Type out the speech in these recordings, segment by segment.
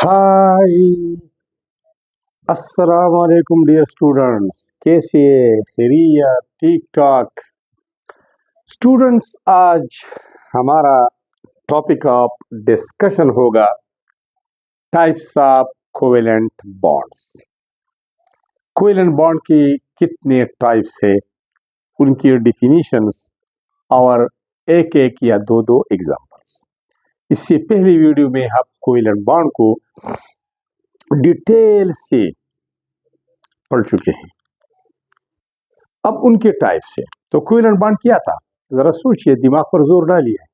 हाय, अस्सलाम वालेकुम dear students. कैसे खैरियत? ठीक ठाक स्टूडेंट्स। आज हमारा टॉपिक ऑफ डिस्कशन होगा types of covalent bonds. Covalent bond की कितने टाइप्स है, उनकी डिफिनीशंस और एक एक या दो दो एग्जांपल्स। इससे पहली वीडियो में हम कोवेलेंट बॉन्ड को डिटेल से पढ़ चुके हैं। अब उनके टाइप से तो कोवेलेंट बॉन्ड क्या था, जरा सोचिए, दिमाग पर जोर डालिए।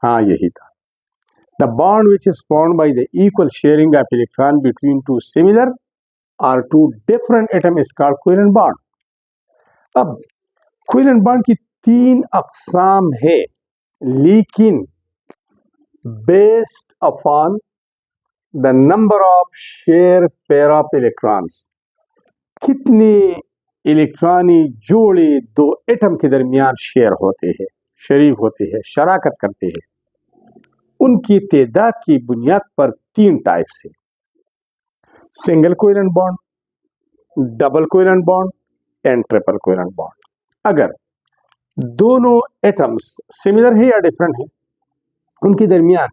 हाँ, यही था। The bond which is formed by the equal sharing of electron between two similar और two different atom is called covalent bond. अब कोवेलेंट बॉन्ड की तीन अकसाम है, लेकिन based upon the number of share pair of electrons, कितने इलेक्ट्रॉनी जोड़े दो एटम के दरमियान शेयर होते हैं, शरीक होते हैं, शराकत करते हैं, उनकी तादाद की बुनियाद पर तीन टाइप्स है। Single covalent bond, double covalent bond and triple covalent bond. अगर दोनों एटम्स सिमिलर है या डिफरेंट है, उनके दरमियान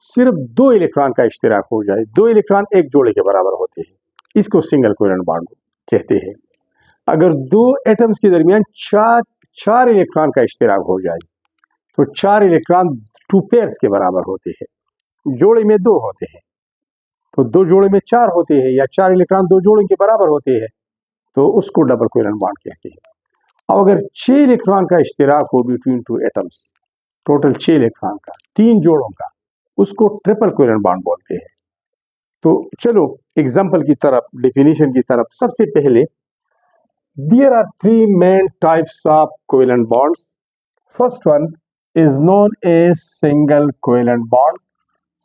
सिर्फ दो इलेक्ट्रॉन का इश्तिराक हो जाए, दो इलेक्ट्रॉन एक जोड़े के बराबर होते हैं, इसको सिंगल कोवेलेंट बॉन्ड कहते हैं। अगर दो एटम्स के दरमियान चार इलेक्ट्रॉन का इश्तिराक हो जाए तो चार इलेक्ट्रॉन टू पेयर्स के बराबर होते हैं, जोड़े में दो होते हैं तो दो जोड़े में चार होते हैं, या चार इलेक्ट्रॉन दो जोड़े के बराबर होते हैं तो उसको डबल कोवेलेंट बॉन्ड कहते हैं। अब अगर 6 इलेक्ट्रॉन का इश्तिराक हो between two atoms, total 6 electron का, तीन जोड़ों का, उसको ट्रिपल कोवेलेंट बॉन्ड बोलते हैं। तो चलो एग्जाम्पल की तरफ, डेफिनेशन की तरफ। सबसे पहले, there are three main types of covalent bonds. First one is known as single covalent bond.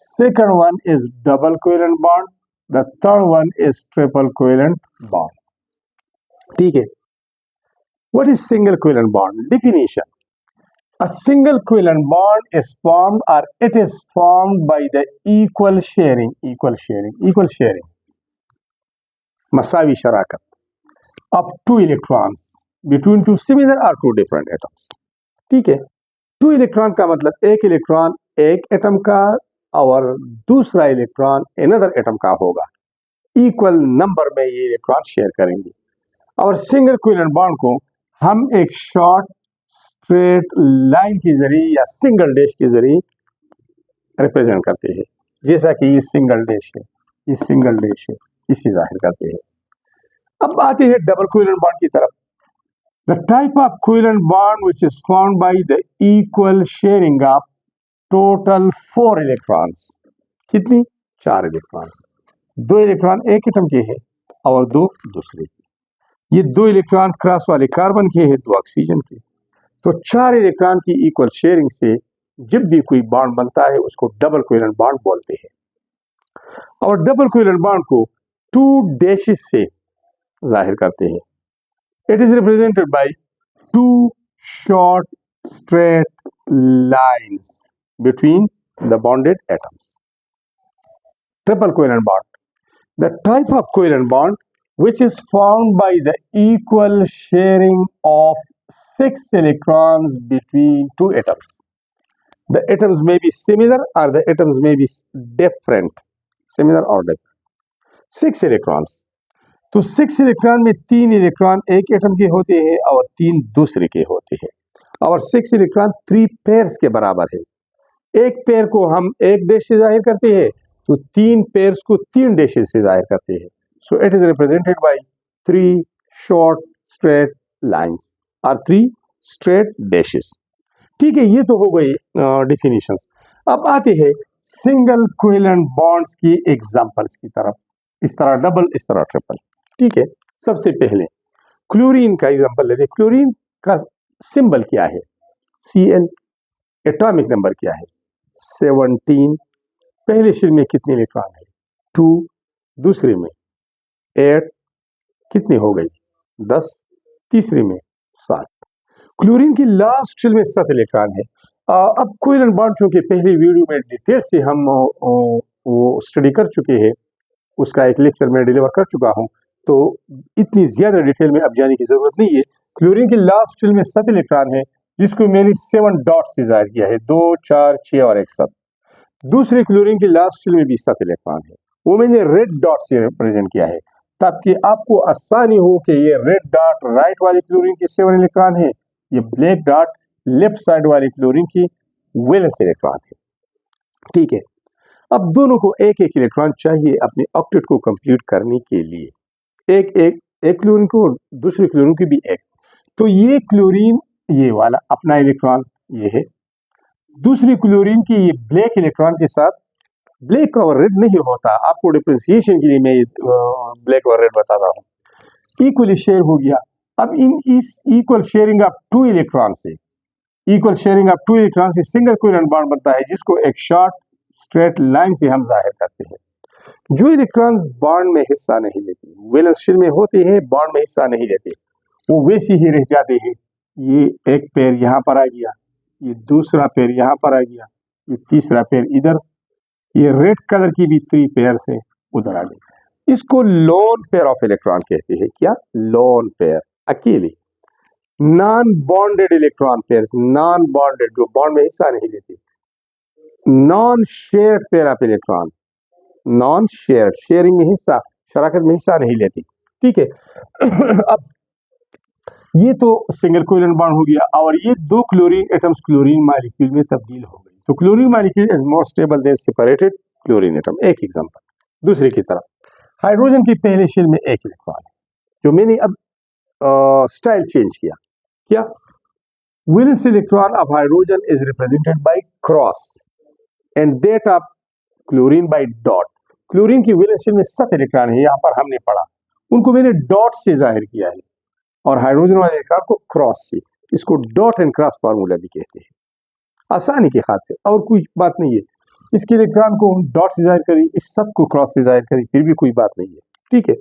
Second one is double covalent bond. The third one is triple covalent bond. ठीक है। What is single covalent bond? Definition: a single covalent bond is formed, or it is formed by the equal sharing, मसावी शराकत of two electrons between two similar or two different atoms। ठीक है। Two electron का मतलब एक electron एक atom का और दूसरा electron another atom का होगा, इक्वल नंबर में ये इलेक्ट्रॉन शेयर करेंगे। और सिंगल कोवेलेंट बॉन्ड को हम एक शॉर्ट स्ट्रेट लाइन के जरिए या सिंगल डैश के जरिए रिप्रेजेंट करते हैं, जैसा कि ये सिंगल डैश है, ये सिंगल डैश है, इसे जाहिर करते हैं। अब आते हैं डबल कोवेलेंट बॉन्ड की तरफ। The type of covalent bond which is formed by the equal sharing of total 4 electrons. कितनी? 4 इलेक्ट्रॉन्स। दो इलेक्ट्रॉन एक एटम के हैं और दो दूसरे के। ये दो इलेक्ट्रॉन क्रॉस वाले कार्बन के हैं, दो ऑक्सीजन के। तो 4 इलेक्ट्रॉन की इक्वल शेयरिंग से जब भी कोई बॉन्ड बनता है उसको डबल कोवेलेंट बॉन्ड बोलते हैं। और डबल कोवेलेंट बॉन्ड को 2 डैशेस से जाहिर करते हैं। It is represented bye 2 short straight lines between the bonded atoms. Triple covalent bond, the type of covalent bond which is formed by the equal sharing of 6 electrons between 2 atoms. The atoms may be similar or the atoms may be different, similar or different. 6 electrons, तो 6 electron में 3 electron एक atom के होते हैं और 3 दूसरे के होते हैं, और 6 इलेक्ट्रॉन 3 पेयर्स के बराबर है। एक पेयर को हम एक डैश से जाहिर करते हैं तो 3 पेयर्स को 3 डैशेस से जाहिर करते हैं। So it is represented by 3 short straight lines or 3 straight dashes। ठीक है, ये तो हो गई डिफिनीशंस। अब आते हैं सिंगल कोवेलेंट बॉन्ड्स की एग्जांपल्स की तरफ। इस तरह डबल, इस तरह ट्रिपल। ठीक है, सबसे पहले क्लोरीन का एग्जांपल लेते हैं। क्लोरीन का सिंबल क्या है? Cl। एटॉमिक नंबर क्या है? 17। पहले शेल में कितने इलेक्ट्रॉन है? 2। दूसरे में 8, कितनी हो गई? 10। तीसरे में 7। क्लोरीन की लास्ट शेल में 7 इलेक्ट्रॉन है। अब कोवेलेंट बॉन्ड, चूंकि पहली वीडियो में डिटेल से हम वो स्टडी कर चुके हैं, उसका एक लेक्चर मैं डिलीवर कर चुका हूं, तो इतनी ज़्यादा डिटेल में अब जाने की ज़रूरत नहीं है। क्लोरीन के लास्ट शेल में 7 इलेक्ट्रॉन है, जिसको मैंने 7 डॉट से जाहिर किया है, 2, 4, 6 और एक 7। दूसरे क्लोरीन के लास्ट शेल में भी 7 इलेक्ट्रॉन है, वो मैंने रेड डॉट से रिप्रेजेंट किया है, ताकि आपको आसानी हो कि ये रेड डॉट राइट वाले क्लोरीन के 7 इलेक्ट्रॉन है, ये ब्लैक डॉट लेफ्ट साइड वाले क्लोरीन की वैलेंस इलेक्ट्रॉन है। ठीक है, अब दोनों को एक एक इलेक्ट्रॉन चाहिए अपने ऑक्टेट को कंप्लीट करने के लिए, एक क्लोरीन को दूसरे क्लोरीन की भी एक। तो ये क्लोरीन ये वाला अपना इलेक्ट्रॉन ये है, दूसरी क्लोरीन की ये ब्लैक इलेक्ट्रॉन के साथ, ब्लैक और रेड नहीं होता, आपको डिफ्रेंसिएशन के लिए मैं ब्लैक और रेड बताता हूँ। इक्वली शेयर हो गया। अब इस इक्वल शेयरिंग ऑफ 2 इलेक्ट्रॉन से, इक्वल शेयरिंग ऑफ 2 इलेक्ट्रॉन से सिंगल कोवेलेंट बॉन्ड बनता है, जिसको एक शॉर्ट स्ट्रेट लाइन से हम जाहिर करते हैं। जो इलेक्ट्रॉन्स बॉन्ड में हिस्सा नहीं लेते, वैलेंस शेल में होते हैं, बॉन्ड में हिस्सा नहीं लेते, वो वैसे ही रह जाते हैं। ये एक पेयर यहाँ पर आ गया, ये दूसरा पेयर यहाँ पर आ गया, ये तीसरा पेयर इधर, ये रेड कलर की भी 3 पेयर से उधर आ गई। इसको लोन पेयर ऑफ इलेक्ट्रॉन कहते हैं। क्या? लोन पेयर, अकेले। Non bonded electron pair, non bonded जो बॉन्ड में हिस्सा नहीं लेते। Non shared pair of electron, non shared, sharing में हिस्सा, शराकत में हिस्सा नहीं लेती। ठीक है। अब ये तो सिंगल कोवेलेंट बॉन्ड हो गया, और ये 2 क्लोरीन एटम्स क्लोरीन मॉलिक्यूल में तब्दील हो गई। तो chlorine molecule is more stable then separated chlorine atom. एक एग्जांपल। दूसरे की तरफ हाइड्रोजन की पहले शेल में एक इलेक्ट्रॉन है, जो मैंने अब स्टाइल चेंज किया। क्या? Valence electron of hydrogen is represented by cross and that of chlorine by dot. Chlorine की वैलेंस शेल में 7 इलेक्ट्रॉन है, यहाँ पर हमने पढ़ा, उनको मैंने डॉट से जाहिर किया है, और हाइड्रोजन वाले इलेक्ट्रॉन को क्रॉस से। इसको डॉट एंड क्रॉस फार्मूला भी कहते हैं, आसानी की खातिर, और कोई बात नहीं है। इसके इलेक्ट्रॉन को हम डॉट से जाहिर करें, इस 7 को क्रॉस से जाहिर करें, फिर भी कोई बात नहीं है। ठीक है।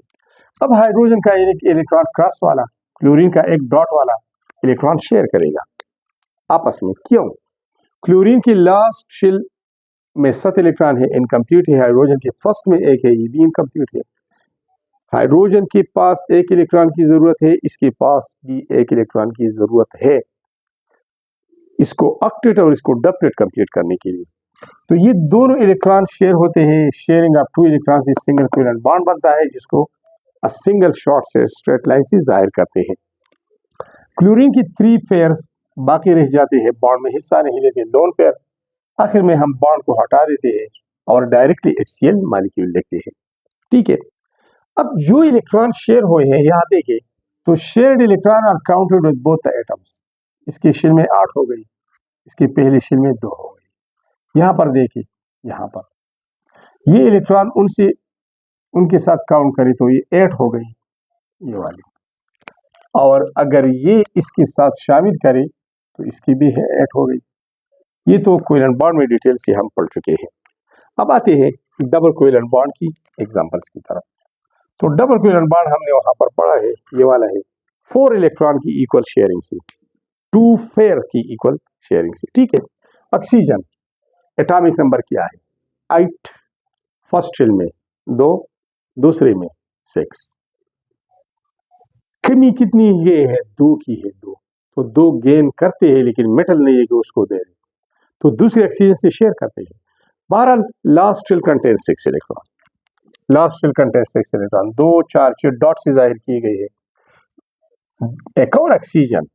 अब हाइड्रोजन का एक इलेक्ट्रॉन क्रॉस वाला, क्लोरीन का एक डॉट वाला इलेक्ट्रॉन शेयर करेगा आपस में। क्यों? क्लोरीन की लास्ट शेल में 7 इलेक्ट्रॉन है, इनकम्प्लीट है। हाइड्रोजन के फर्स्ट में एक है, ये भी इनकम्प्लीट है। हाइड्रोजन के पास एक इलेक्ट्रॉन की जरूरत है, इसके पास भी एक इलेक्ट्रॉन की जरूरत है, इसको ऑक्टेट और इसको डबलेट कंप्लीट करने के लिए। तो ये दोनों इलेक्ट्रॉन शेयर होते हैं। शेयरिंग ऑफ 2 इलेक्ट्रॉन से सिंगल कोवेलेंट बॉन्ड बनता है, जिसको अ सिंगल शॉर्ट से स्ट्रेट लाइन से जाहिर करते हैं। क्लोरीन की 3 पेयर्स बाकी रह जाते हैं, बॉन्ड में हिस्सा नहीं लेते, लोन पेयर। आखिर में हम बॉन्ड को हटा देते हैं और डायरेक्टली HCl मॉलिक्यूल लिखते हैं। ठीक है। अब जो इलेक्ट्रॉन शेयर हुए हैं, यहाँ देखें तो shared electron are counted with both the atoms. इसके शेल में 8 हो गई, इसके पहले शेल में 2 हो गई। यहाँ पर देखिए, यहाँ पर ये इलेक्ट्रॉन उनके साथ काउंट करें तो ये 8 हो गई, ये वाली, और अगर ये इसके साथ शामिल करें तो इसकी भी है 8 हो गई। ये तो कोवेलेंट बॉन्ड में डिटेल से हम पढ़ चुके हैं। अब आते हैं डबल कोवेलेंट बॉन्ड की एग्जांपल्स की तरफ। तो डबल कोवेलेंट बॉन्ड हमने वहां पर पढ़ा है, ये वाला है 4 इलेक्ट्रॉन की इक्वल शेयरिंग से, 2 पेयर की इक्वल शेयरिंग से। ठीक है। ऑक्सीजन एटॉमिक नंबर क्या है? 8, फर्स्ट शेल में 2, दूसरे में 6। कमी कितनी ये है? 2 की है, 2। तो 2 गेन करते हैं, लेकिन मेटल नहीं है कि उसको दे रहे, तो दूसरे ऑक्सीजन से शेयर करते हैं। बहरहाल last shell contain 6 electron, last shell contain 6 electron, 2, 4, 6 dot से जाहिर किए गए हैं। एक और ऑक्सीजन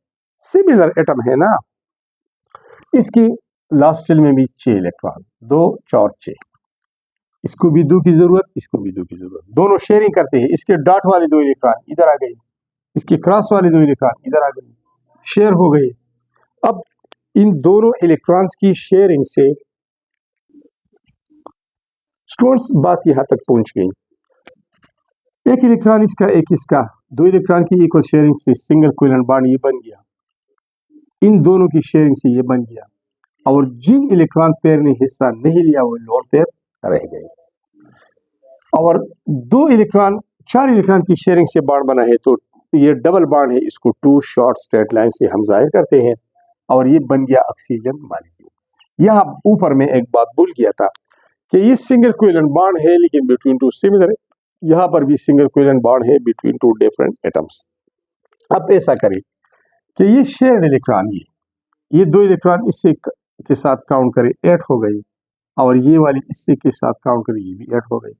सिमिलर एटम है ना, इसकी लास्ट शेल में भी 6 इलेक्ट्रॉन, 2, 4, 6। इसको भी 2 की जरूरत, इसको भी 2 की जरूरत, दोनों शेयरिंग करते हैं। इसके डॉट वाले 2 इलेक्ट्रॉन इधर आ गए, इसके क्रॉस वाले 2 इलेक्ट्रॉन इधर आ गए, शेयर हो गए। अब इन दोनों इलेक्ट्रॉन्स की शेयरिंग से स्टूडेंट्स बात यहां तक पहुंच गई, एक इलेक्ट्रॉन इसका, एक इसका, 2 इलेक्ट्रॉन की इक्वल शेयरिंग से सिंगल कोवेलेंट बॉन्ड ये बन गया, इन दोनों की शेयरिंग से ये बन गया, और जिन इलेक्ट्रॉन पेयर ने हिस्सा नहीं लिया वो लोन पेयर रह गए। और 4 इलेक्ट्रॉन की शेयरिंग से बॉन्ड बना है, तो ये डबल बॉन्ड है, इसको 2 शॉर्ट स्ट्रेट लाइन से हम जाहिर करते हैं, और ये बन गया ऑक्सीजन मॉलिक्यूल। यहाँ ऊपर में एक बात भूल गया था कि ये सिंगल कोवेलेंट बॉन्ड है लेकिन बिटवीन टू सिमिलर है, यहाँ पर भी सिंगल कोवेलेंट बॉन्ड है बिटवीन टू डिफरेंट एटम्स। अब ऐसा करें कि ये शेयर्ड इलेक्ट्रॉन, ये दो इलेक्ट्रॉन इससे के साथ काउंट करें 8 हो गई, और ये वाली इससे के साथ काउंट करें ये भी 8 हो गई।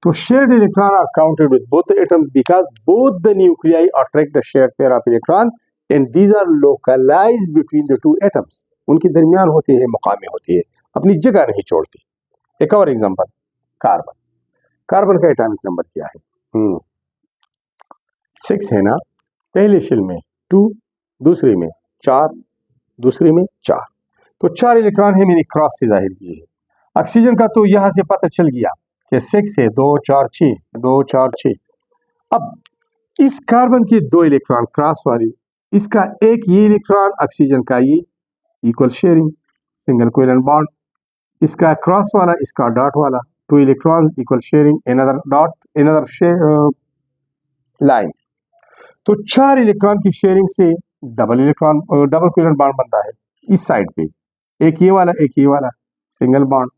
तो shared electron are counted with both the atoms because both the nuclei attract the shared pair of electron and these are localized between the two atoms. उनके दरमियान होते हैं, मुकामी होती है, अपनी जगह नहीं छोड़ती। एक और एग्जांपल, कार्बन। कार्बन का एटॉमिक नंबर क्या है? 6 है ना, पहले शेल में 2, दूसरे में 4, दूसरे में 4, तो 4 इलेक्ट्रॉन है, मैंने क्रॉस से जाहिर किए हैं। ऑक्सीजन का तो यहां से पता चल गया कि 6 है, 2 4 6, 2 4 6। अब इस कार्बन के 2 इलेक्ट्रॉन क्रॉस वाली, इसका एक ये इलेक्ट्रॉन ऑक्सीजन का ये equal sharing single covalent bond, इसका क्रॉस वाला इसका डॉट वाला 2 electrons equal sharing another dot another line. तो 4 इलेक्ट्रॉन की शेयरिंग से डबल कोवेलेंट बॉन्ड बनता है। इस साइड पे एक ये वाला एक ये वाला सिंगल बॉन्ड,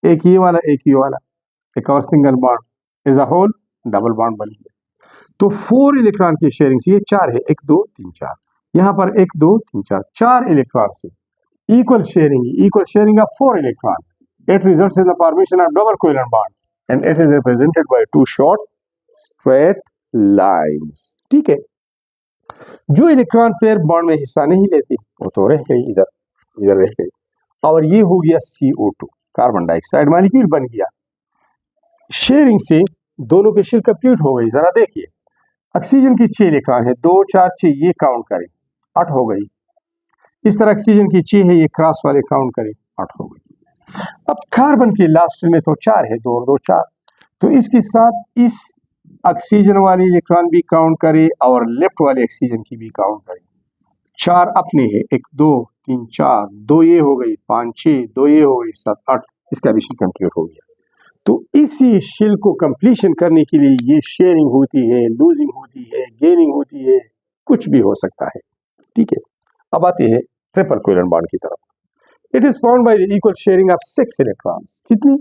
एक ये वाला एक ये वाला, एक और single bond, as a whole double bond बन गया। तो 4 इलेक्ट्रॉन की शेयरिंग से, ये 4 है, 1 2 3 4, यहाँ पर 1 2 3 4, 4 इलेक्ट्रॉन से equal sharing of 4 electron, it results in the formation of double covalent bond and it is represented bye 2 short straight lines. ठीक है, जो इलेक्ट्रॉन पेयर बॉन्ड में हिस्सा नहीं लेती वो तो रह गई, इधर रह गई, और ये हो गया CO2 कार्बन डाइऑक्साइड मॉलिक्यूल बन गया। शेयरिंग से दोनों के शेल कंप्लीट हो गई। जरा देखिए, ऑक्सीजन की 6 इलेक्ट्रॉन है, 2 4 6, ये काउंट करें 8 हो गई। इस तरह ऑक्सीजन की 6 है, ये क्रॉस वाले काउंट करें 8 हो गई। अब कार्बन के लास्ट में तो 4 है, 2 और 2 4, तो इसके साथ इस ऑक्सीजन वाली इलेक्ट्रॉन भी काउंट करें और लेफ्ट वाले ऑक्सीजन की भी काउंट करें। 4 अपने है, 1 2 3 4, 2 ये हो गई, 5 6, 2 ये हो गई, 7 8, इसका भी शेल कंप्लीट हो गया। तो इसी शेल को कंप्लीशन करने के लिए ये शेयरिंग होती है, लूजिंग होती है, गेनिंग होती है, कुछ भी हो सकता है। ठीक है, अब आते हैं ट्रिपल कोवेलेंट बॉन्ड की तरफ। It is found by the equal sharing of 6 electrons. कितनी?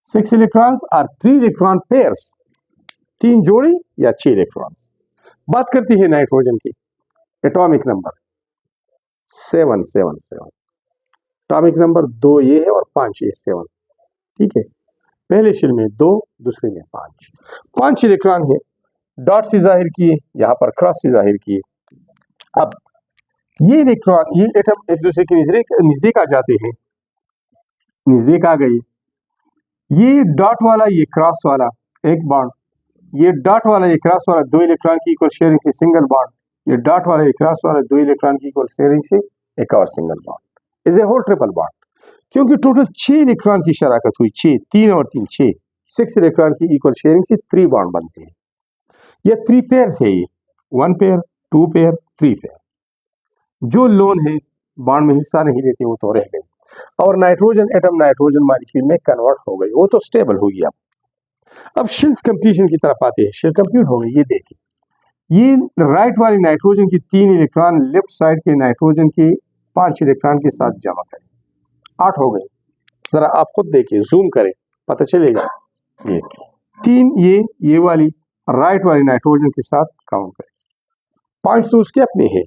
6 इलेक्ट्रॉन्स आर 3 इलेक्ट्रॉन पेयर्स, 3 जोड़ी या 6 इलेक्ट्रॉन्स। बात करती है नाइट्रोजन की, एटॉमिक नंबर 777, एटॉमिक नंबर 2 ये है और 5 ये 7। ठीक है, पहले शेल में 2, दूसरे में 5 इलेक्ट्रॉन है, डॉट से जाहिर किए, यहाँ पर क्रॉस से जाहिर किए। अब ये इलेक्ट्रॉन, ये एटम एक दूसरे के नजदीक आ जाते हैं, नजदीक आ गई। ये डॉट वाला ये क्रॉस वाला एक बॉन्ड, ये डॉट वाला ये क्रॉस वाला 2 इलेक्ट्रॉन की इक्वल शेयरिंग से सिंगल बॉन्ड, ये डॉट वाला ये क्रॉस वाला 2 इलेक्ट्रॉन की इक्वल शेयरिंग से एक और single bond, is a whole triple bond. क्योंकि टोटल 6 इलेक्ट्रॉन की शराकत हुई, 6 3 और 3 6 इलेक्ट्रॉन की इक्वल शेयरिंग से 3 बॉन्ड बनते हैं। ये 3 पेयर है, ये 1 पेयर 2 पेयर 3 पेयर। जो लोन है बॉन्ड में हिस्सा नहीं लेते वो तो रह गई, और नाइट्रोजन एटम नाइट्रोजन मॉलिक्यूल में कन्वर्ट हो गई, वो तो स्टेबल हो गया। अब शेल्स कंप्लीशन की तरफ आते हैं। शेल कंप्लीट हो गई, ये देखिए, ये राइट वाली नाइट्रोजन की 3 इलेक्ट्रॉन लेफ्ट साइड के नाइट्रोजन के 5 इलेक्ट्रॉन के साथ जमा करें, 8 हो गई। जरा आप खुद देखिए, जूम करें, पता चलेगा। ये 3 ये वाली राइट वाली नाइट्रोजन के साथ काउंट करें, 5 तो उसके अपने हैं,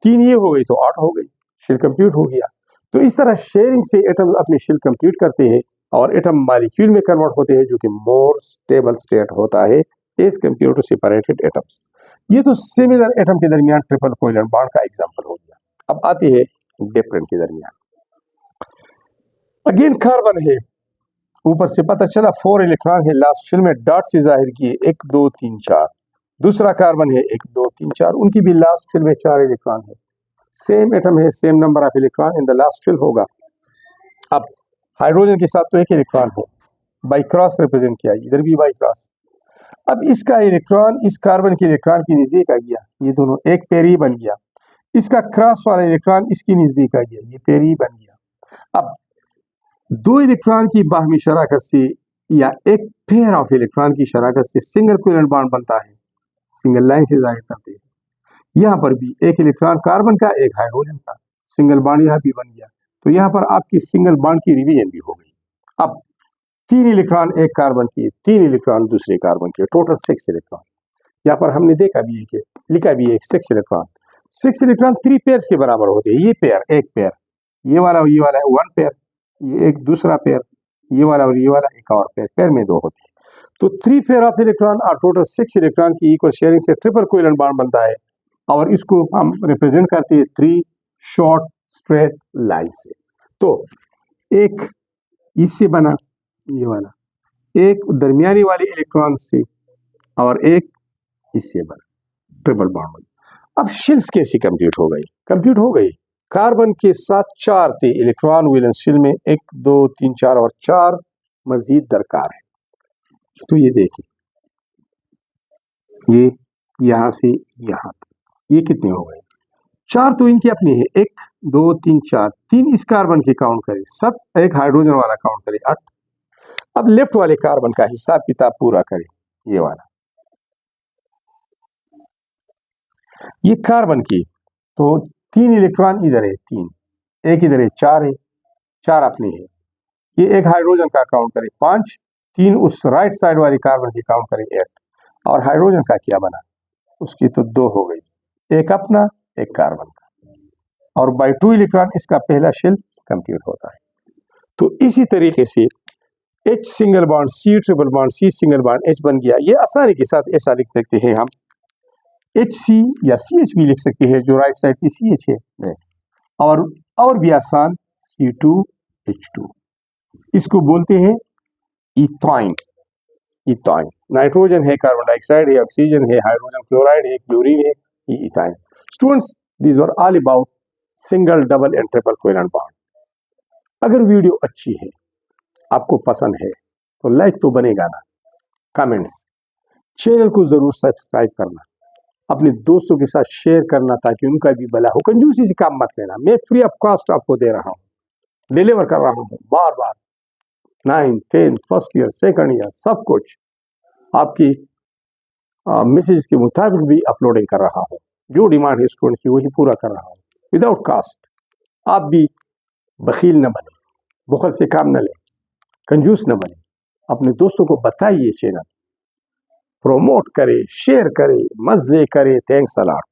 3 ये हो गई तो 8 हो गई, शेल कंप्लीट हो गया। तो इस तरह शेयरिंग से एटम अपने शेल कंप्लीट करते हैं और एटम मॉलिक्यूल में कन्वर्ट होते हैं, जो कि मोर स्टेबल स्टेट होता है as compare to separated atoms. ये तो सिमिलर एटम के दरमियान ट्रिपल कोवेलेंट बॉन्ड का एग्जांपल हो गया। अब आती है डिफरेंट के दरमियान। अगेन कार्बन है, ऊपर से पता चला 4 इलेक्ट्रॉन है, लास्ट शेल में डॉट से जाहिर किए 1 2 3 4। दूसरा कार्बन है 1 2 3 4, उनकी भी लास्ट शेल में 4 इलेक्ट्रॉन है। सेम एटम है, same number of electron in the last shell होगा। अब हाइड्रोजन के साथ तो 1 इलेक्ट्रॉन है, बाई क्रॉस रिप्रेजेंट किया, इधर भी बाई क्रॉस। अब इसका इलेक्ट्रॉन इस कार्बन के इलेक्ट्रॉन की नजदीक आ गया, ये दोनों एक पेयर ही बन गया। इसका क्रॉस वाला इलेक्ट्रॉन इसकी नजदीक आ गया, ये पेयर ही बन गया। अब 2 इलेक्ट्रॉन की बाहमी शराकत से या एक पेयर ऑफ इलेक्ट्रॉन की शराकत से सिंगल कोवेलेंट बॉन्ड बनता है, सिंगल लाइन से जाहिर करते हैं। यहाँ पर भी 1 इलेक्ट्रॉन कार्बन का 1 हाइड्रोजन का, सिंगल बॉन्ड यहाँ भी बन गया। तो यहाँ पर आपकी सिंगल बॉन्ड की रिवीजन भी हो गई। अब 3 इलेक्ट्रॉन एक कार्बन की, 3 इलेक्ट्रॉन दूसरे कार्बन के, टोटल 6 इलेक्ट्रॉन। यहाँ पर हमने देखा भी है कि लिखा भी है 6 इलेक्ट्रॉन। 6 इलेक्ट्रॉन 3 पेयर्स के बराबर होते हैं। ये पेयर, एक पेयर, ये वाला और ये वाला है 1 पेयर, ये एक दूसरा पेयर, ये वाला और ये वाला एक और पेयर, पेयर में 2 होते हैं। तो 3 पेयर ऑफ इलेक्ट्रॉन और टोटल 6 इलेक्ट्रॉन की इक्वल शेयरिंग से ट्रिपल कोवेलेंट बॉन्ड बनता है, और इसको हम रिप्रेजेंट करते हैं 3 शॉर्ट स्ट्रेट लाइन से। तो एक इससे बना ये वाला, एक दरमियानी वाले इलेक्ट्रॉन से, और एक इससे बना ट्रिपल बॉन्ड बना। अब शेल्स कैसे कंप्यूट हो गई? कंप्यूट हो गई, कार्बन के साथ 4 थे इलेक्ट्रॉन वैलेंस शेल में, 1 2 3 4 और 4 मजीद दरकार है। तो ये देखिए, ये यहां से यहां तक, ये कितने हो गए? 4 तो इनके अपने हैं, 1 2 3 4, 3 इस कार्बन के काउंट करें 7, एक हाइड्रोजन वाला काउंट करें 8। अब लेफ्ट वाले कार्बन का हिसाब किताब पूरा करें, ये वाला, ये कार्बन की, तो 3 इलेक्ट्रॉन इधर है 3, एक इधर है 4 है, 4 अपने हैं। ये एक हाइड्रोजन का काउंट करें 5, 3 उस राइट साइड वाली कार्बन की काउंट करें 8, और हाइड्रोजन का क्या बना? उसकी तो 2 हो गई, एक अपना एक कार्बन का, और बाई 2 इलेक्ट्रॉन इसका पहला शेल कंप्यूट होता है। तो इसी तरीके से H single bond C triple bond C single bond H बन गया। ये आसानी के साथ ऐसा लिख सकते हैं हम, HC या CH भी लिख सकते हैं, जो राइट साइड की CH है, और भी आसान C2H2, इसको बोलते हैं इथाइन। इथाइन, नाइट्रोजन है, कार्बन डाइऑक्साइड है, ऑक्सीजन है, हाइड्रोजन क्लोराइड है, क्लोरीन है, ये ethyne. Students, these are all about single, double and triple covalent bond. अगर वीडियो अच्छी है, आपको पसंद है, तो लाइक तो बनेगा ना, कमेंट्स, चैनल को जरूर सब्सक्राइब करना, अपने दोस्तों के साथ शेयर करना ताकि उनका भी भला हो। कंजूसी से काम मत लेना, मैं फ्री ऑफ कॉस्ट आपको दे रहा हूँ, डिलीवर कर रहा हूँ बार बार, 9, 10, फर्स्ट ईयर, सेकंड ईयर, सब कुछ आपकी मैसेज के मुताबिक भी अपलोडिंग कर रहा हूँ। जो डिमांड है स्टूडेंट्स की वही पूरा कर रहा हूँ विदाउट कॉस्ट। आप भी बखील न बने, बुखल से काम न लें, कंजूस न बने, अपने दोस्तों को बताइए, चैनल प्रमोट करें, शेयर करें, मजे करें। Thanks a lot.